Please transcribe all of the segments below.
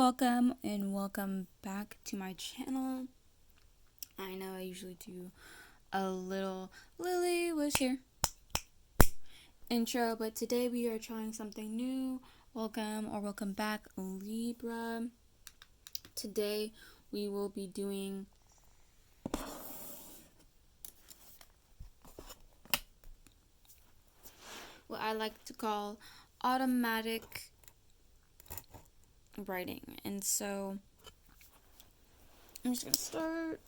welcome and welcome back to my channel. I know I usually do a little Lily was here intro, but today we are trying something new. Welcome back, Libra. Today we will be doing what I like to call automatic writing. And so I'm just gonna start.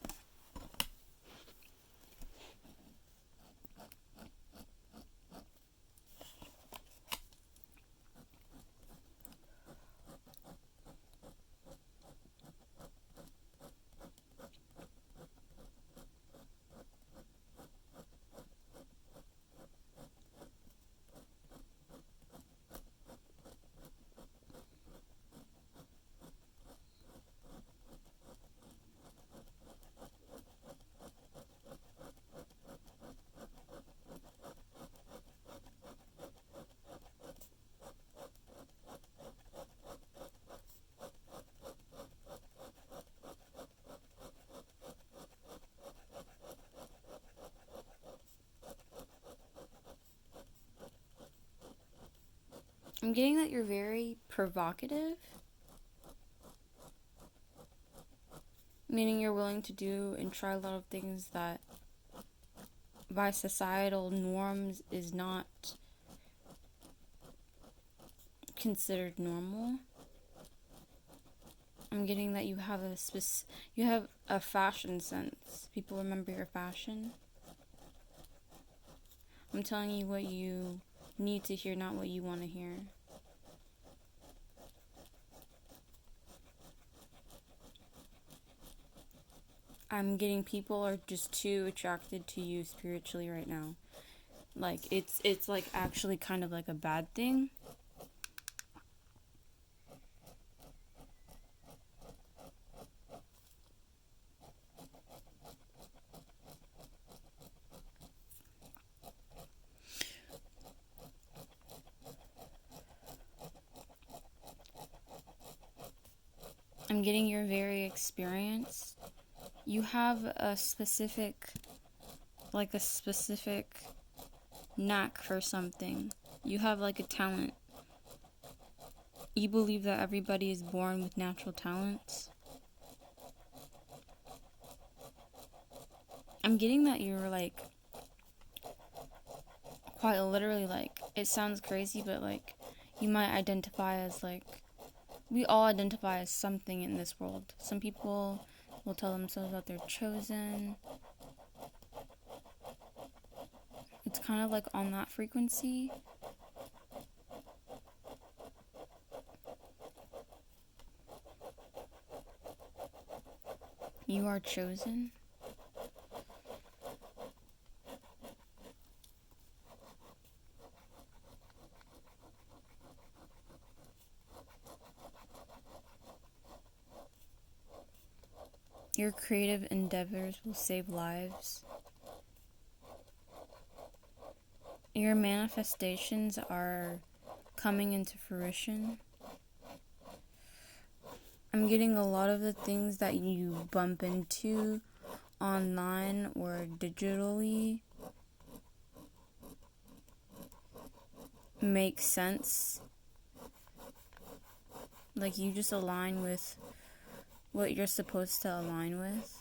I'm getting that you're very provocative, meaning you're willing to do and try a lot of things that by societal norms is not considered normal. I'm getting that you have a fashion sense. People remember your fashion. I'm telling you what you need to hear, not what you want to hear. I'm getting people are just too attracted to you spiritually right now. Like it's like actually kind of like a bad thing. I'm getting you're very experienced. You have a specific knack for something. You have like a talent. You believe that everybody is born with natural talents. I'm getting that you're like quite literally like, it sounds crazy, but like you might identify as like, we all identify as something in this world. Some people will tell themselves that they're chosen. It's kind of like on that frequency. You are chosen. Your creative endeavors will save lives. Your manifestations are coming into fruition. I'm getting a lot of the things that you bump into online or digitally make sense. Like you just align with what you're supposed to align with.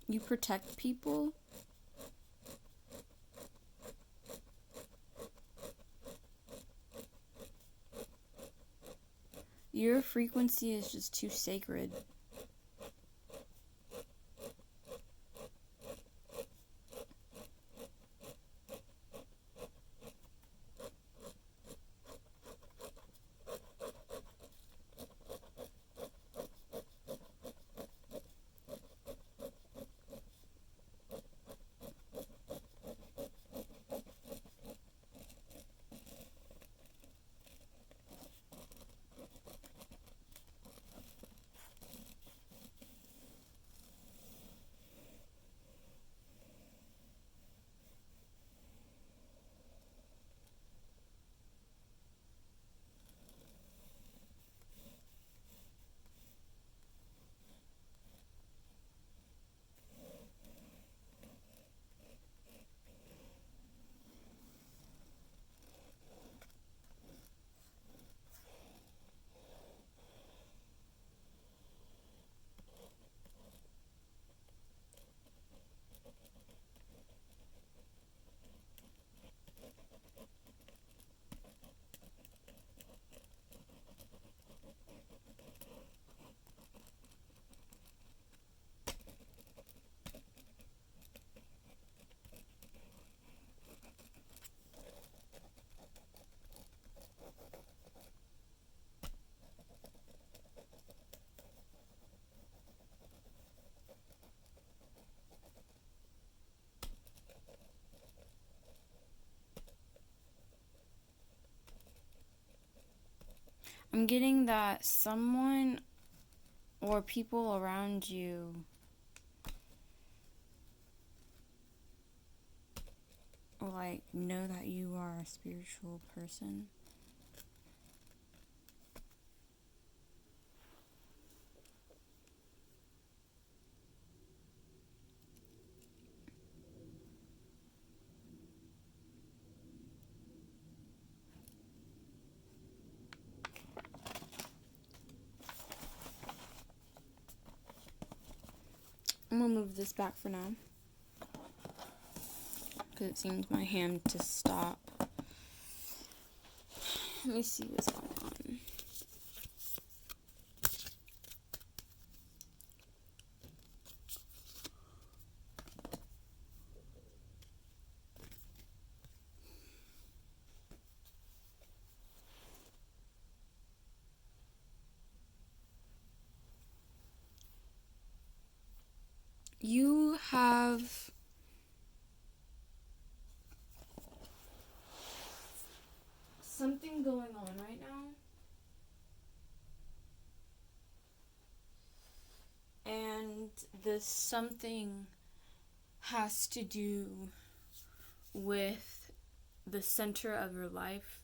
You protect people. Your frequency is just too sacred. I'm getting that someone or people around you like know that you are a spiritual person. I'm gonna move this back for now because it seems my hand to stop. Let me see what's going on. You have something going on right now, and this something has to do with the center of your life,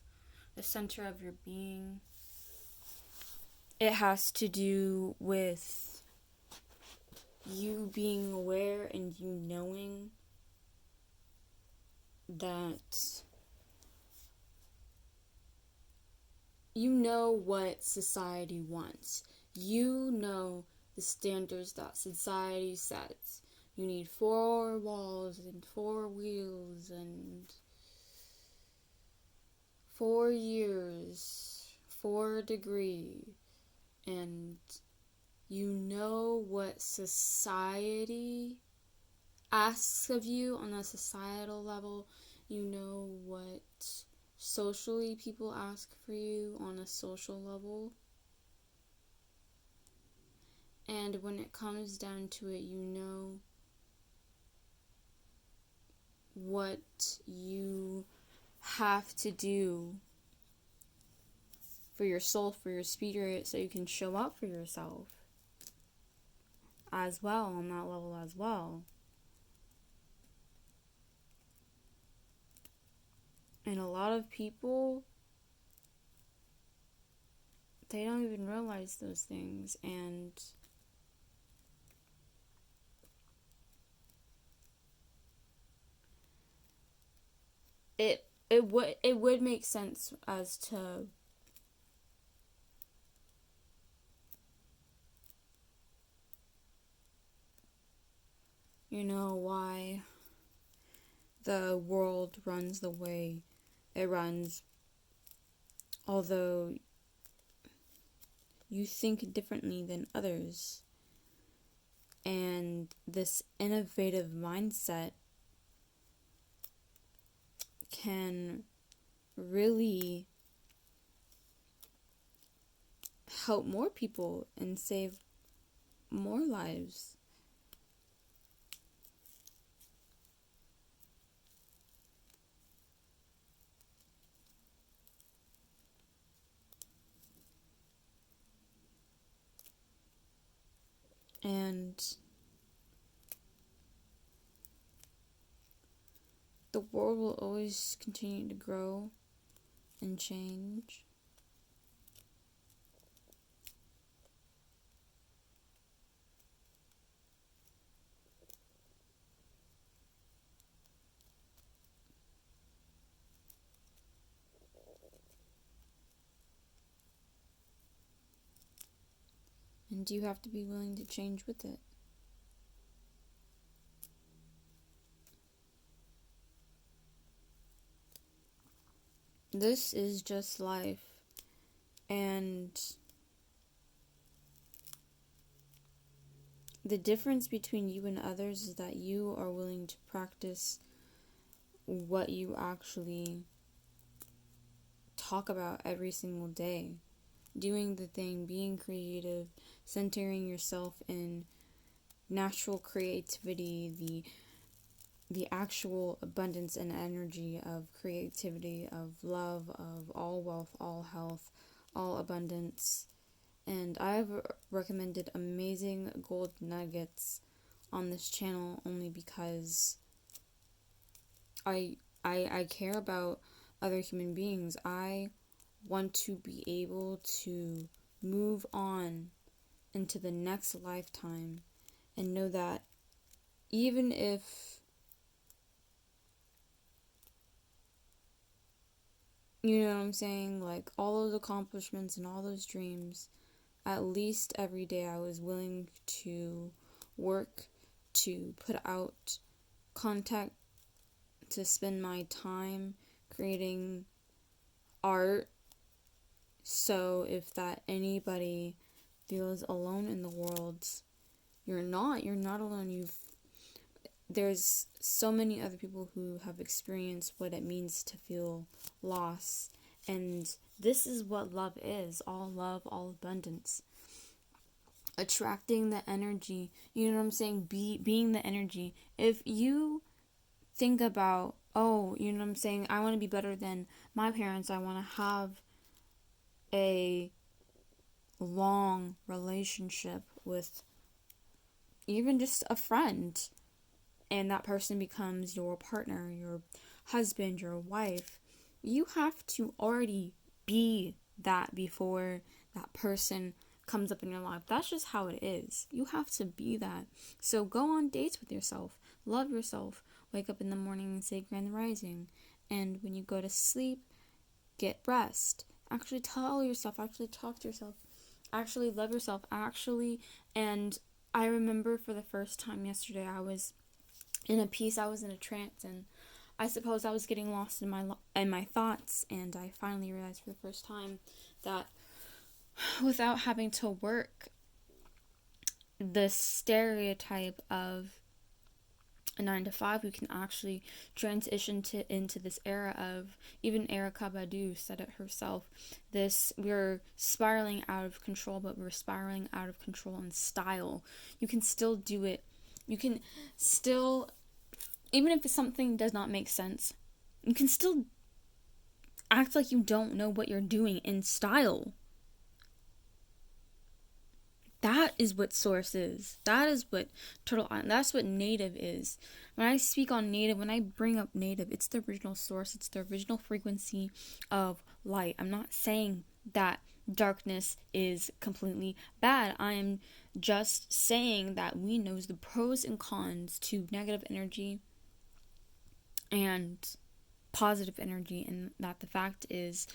the center of your being. It has to do with you being aware and you knowing that you know what society wants. You know the standards that society sets. You need 4 walls and 4 wheels and 4 years, 4 degree, and you know what society asks of you on a societal level. You know what socially people ask for you on a social level. And when it comes down to it, you know what you have to do for your soul, for your spirit, so you can show up for yourself as well, on that level as well. And a lot of people, they don't even realize those things, and it would make sense as to why the world runs the way it runs, although you think differently than others. And this innovative mindset can really help more people and save more lives. And the world will always continue to grow and change. And you have to be willing to change with it. This is just life. And the difference between you and others is that you are willing to practice what you actually talk about every single day. Doing the thing, being creative, centering yourself in natural creativity, the actual abundance and energy of creativity, of love, of all wealth, all health, all abundance. And I've recommended amazing gold nuggets on this channel only because I care about other human beings. I want to be able to move on into the next lifetime and know that even if, you know what I'm saying, like all those accomplishments and all those dreams, at least every day I was willing to work, to put out content, to spend my time creating art. So if that anybody feels alone in the world, you're not alone. There's so many other people who have experienced what it means to feel loss, and this is what love is: all love, all abundance. Attracting the energy, you know what I'm saying? Being the energy. If you think about, oh, you know what I'm saying, I want to be better than my parents, I want to have a long relationship with even just a friend, and that person becomes your partner, your husband, your wife, you have to already be that before that person comes up in your life. That's just how it is. You have to be that. So go on dates with yourself. Love yourself. Wake up in the morning and say Grand Rising. And when you go to sleep, get rest. Actually tell yourself, actually talk to yourself, actually love yourself, actually. And I remember for the first time yesterday, I was in a peace, I was in a trance, and I suppose I was getting lost in my thoughts, and I finally realized for the first time that without having to work the stereotype of a 9 to 5, we can actually transition into this era of, even Erykah Badu said it herself, we're spiraling out of control, but we're spiraling out of control in style. You can still do it. You can still, even if something does not make sense, you can still act like you don't know what you're doing in style. That is what Source is. That is what Turtle Island, that's what Native is. When I speak on Native, when I bring up Native, it's the original source. It's the original frequency of light. I'm not saying that darkness is completely bad. I am just saying that we know the pros and cons to negative energy and positive energy, and that the fact is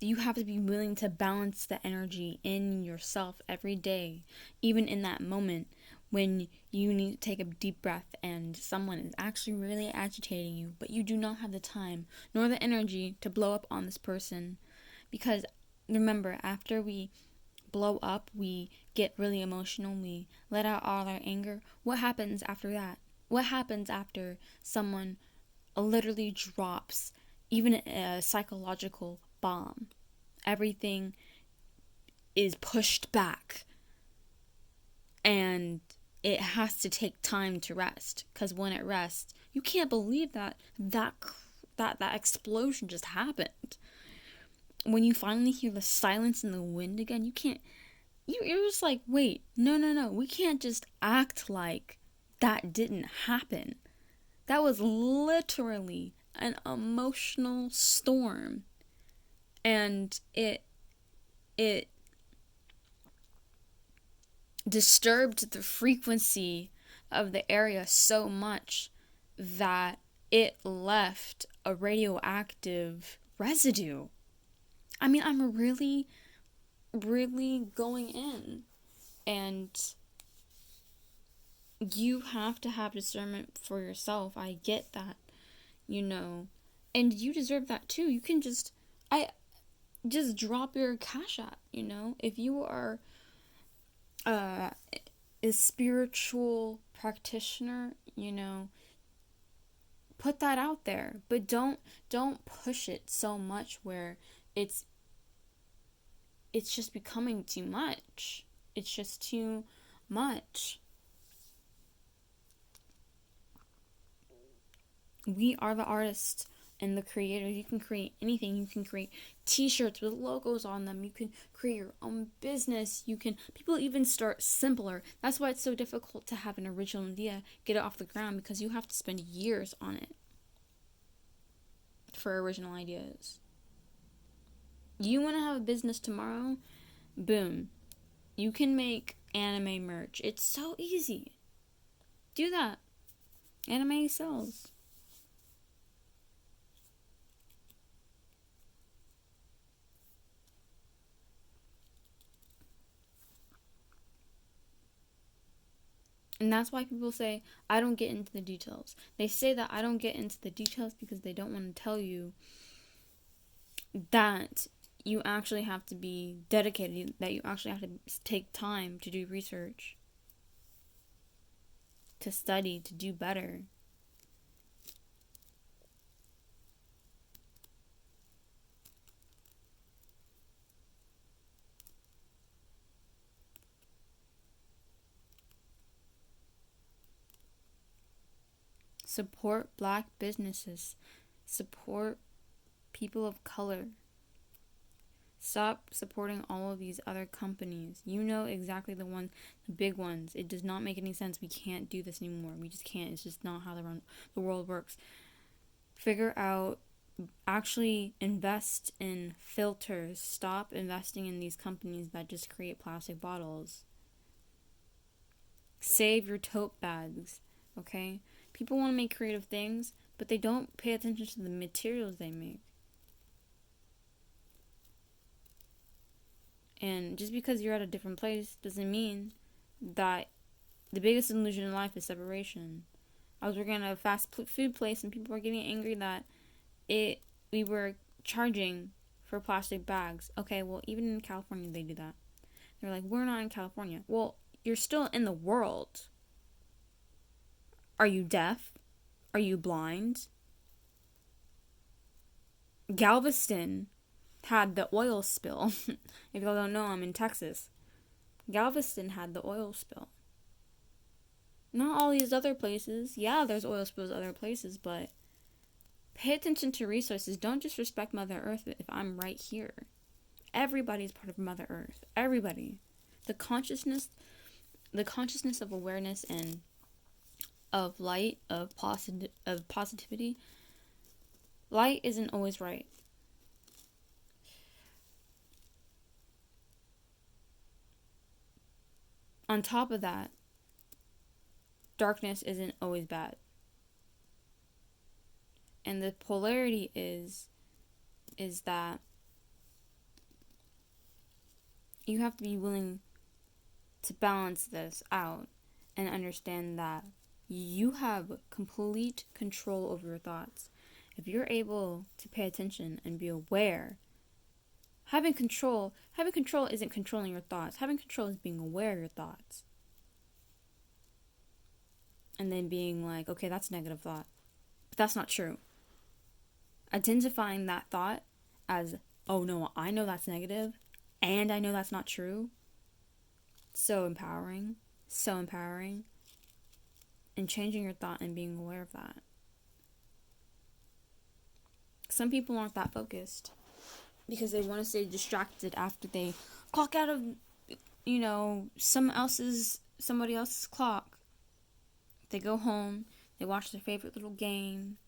you have to be willing to balance the energy in yourself every day, even in that moment when you need to take a deep breath and someone is actually really agitating you, but you do not have the time nor the energy to blow up on this person. Because remember, after we blow up, we get really emotional, we let out all our anger. What happens after that? What happens after someone literally drops even a psychological bomb? Everything is pushed back, and it has to take time to rest, because when it rests, you can't believe that explosion just happened. When you finally hear the silence in the wind again, you're just like, wait, no, we can't just act like that didn't happen. That was literally an emotional storm, and it disturbed the frequency of the area so much that it left a radioactive residue. I mean, I'm really, really going in, and you have to have discernment for yourself. I get that, and you deserve that too. You can just drop your cash app, if you are a spiritual practitioner, put that out there, but don't push it so much where it's just becoming too much. It's just too much. We are the artists, And the creators, you can create anything. You can create t-shirts with logos on them. You can create your own business. People even start simpler. That's why it's so difficult to have an original idea, get it off the ground, because you have to spend years on it for original ideas. You want to have a business tomorrow? Boom. You can make anime merch. It's so easy. Do that. Anime sells. And that's why people say, I don't get into the details. They say that I don't get into the details because they don't want to tell you that you actually have to be dedicated, that you actually have to take time to do research, to study, to do better. Support black businesses. Support people of color. Stop supporting all of these other companies. You know exactly the big ones. It does not make any sense. We can't do this anymore. We just can't. It's just not how the world works. Figure out, actually invest in filters. Stop investing in these companies that just create plastic bottles. Save your tote bags, okay? People want to make creative things, but they don't pay attention to the materials they make. And just because you're at a different place doesn't mean that the biggest illusion in life is separation. I was working at a fast food place and people were getting angry that we were charging for plastic bags. Okay, well, even in California they do that. They're like, we're not in California. Well, you're still in the world. Are you deaf? Are you blind? Galveston had the oil spill. If y'all don't know, I'm in Texas. Galveston had the oil spill. Not all these other places. Yeah, there's oil spills other places, but pay attention to resources. Don't just respect Mother Earth if I'm right here. Everybody's part of Mother Earth. Everybody. The consciousness of awareness and of light, of positivity. Light isn't always right. On top of that, darkness isn't always bad. And the polarity is that you have to be willing to balance this out and understand that you have complete control over your thoughts. If you're able to pay attention and be aware, having control isn't controlling your thoughts. Having control is being aware of your thoughts. And then being like, okay, that's a negative thought. But that's not true. Identifying that thought as, oh no, I know that's negative, and I know that's not true. So empowering. So empowering. And changing your thought and being aware of that. Some people aren't that focused because they want to stay distracted after they clock out of, somebody else's clock. They go home, they watch their favorite little game,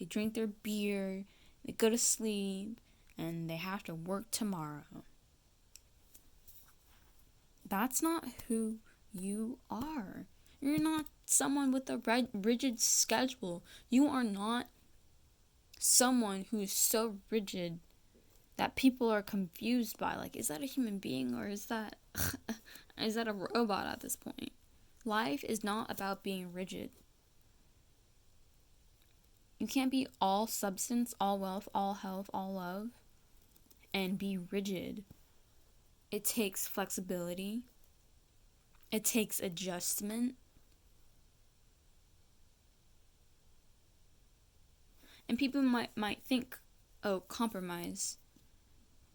they drink their beer, they go to sleep, and they have to work tomorrow. That's not who you are. You're not someone with a rigid schedule. You are not someone who is so rigid that people are confused by. Like, is that a human being or is that a robot at this point? Life is not about being rigid. You can't be all substance, all wealth, all health, all love, and be rigid. It takes flexibility. It takes adjustment. And people might think, oh, compromise.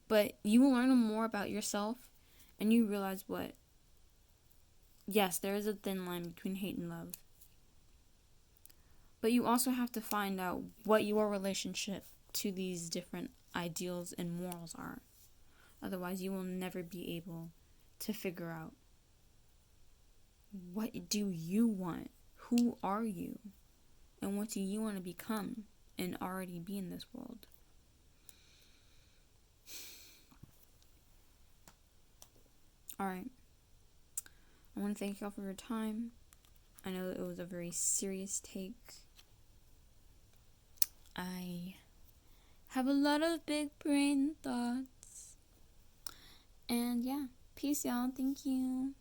But you will learn more about yourself and you realize what? Yes, there is a thin line between hate and love. But you also have to find out what your relationship to these different ideals and morals are. Otherwise, you will never be able to figure out, what do you want? Who are you? And what do you want to become and already be in this world? Alright. I want to thank y'all for your time. I know it was a very serious take. I have a lot of big brain thoughts. And yeah, peace, y'all. Thank you.